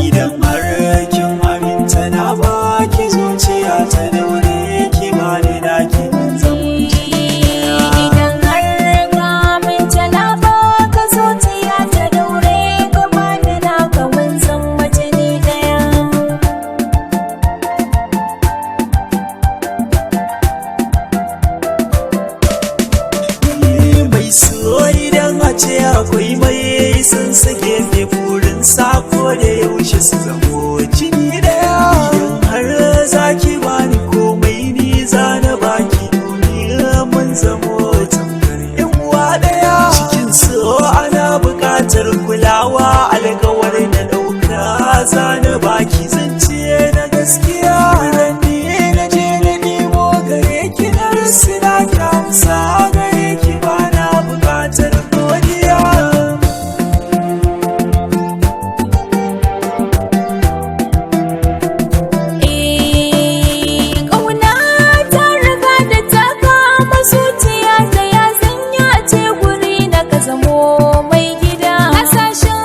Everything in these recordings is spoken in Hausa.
Idan har kin aminta na baki zuciya ta daure ki bani daki Idan har ka aminta na baka zuciya ta daure ka bani naka mun san waje ni daya. mai so idan a ce akwai mai sun sake mai burin sako da yaushe su zamo jini daya. Idan har zaki bani komai ni zana baki duniya mun zamo tamkar yan uwa daya. Cikin so ana buƙatar kulawa alƙawar na ɗauka zana baki zance na gaskiya. Ranni na je na nemo gare ki na rusuna kyamsa gare ki bana buƙatar godiya. Ƙauna ta riga da ta kama zuciya ta ya sanya ce guri na ka zamo mai gida. Hasashen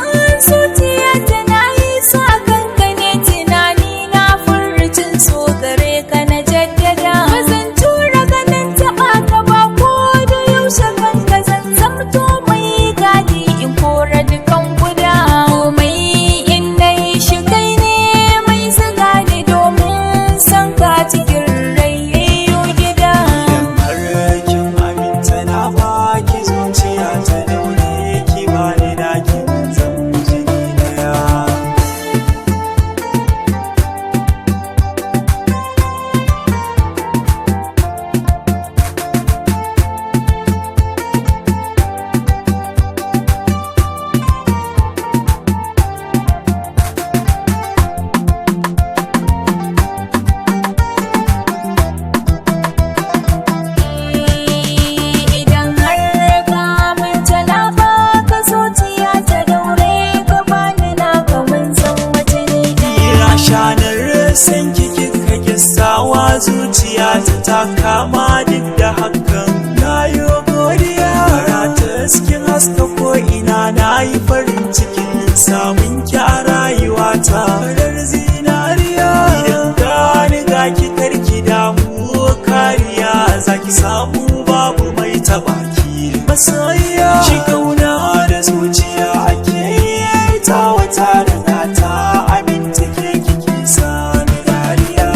zuciya ta na yi sa kanka ne tunani na furcin so gare ka na jaddada. Ba zan tura ganin taɓa ka ba ko da yaushe kanka zan zamto mai gadi in kora dukan guda. Komai in na yi shi kai ne mai zuga ni domin san ka cikin rai yayyo gida. Idan har kin aminta na baki zuciya ta daure ki bani daki zan jini daya. Idan har ka aminta na baka zuciya ta daure ka bani naka mun san waje ni daya. Ira shanar san kikin ka kisawa zuciya ta kama duk da hakan na yi godiya. Karata cikin haska ko ina na yi farin cikin samun ki a rayuwata. Farar zinariya idan gani ga ki karki damu kariya zaki samu babu mai tabaki. Masoyiya shi kauna da zuciya ake yi ta wata da ta aminta ke kiki sani dariya.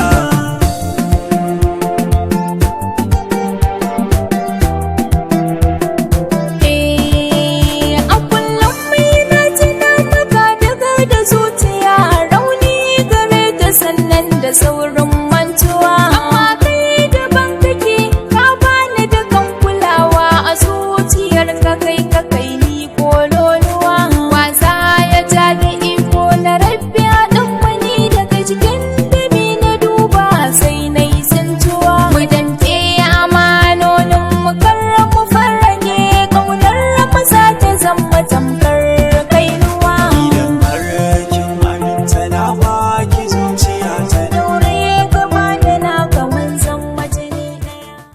A kullum mai na tuna maka daga da zuciya rauni gare ta sannan da saurin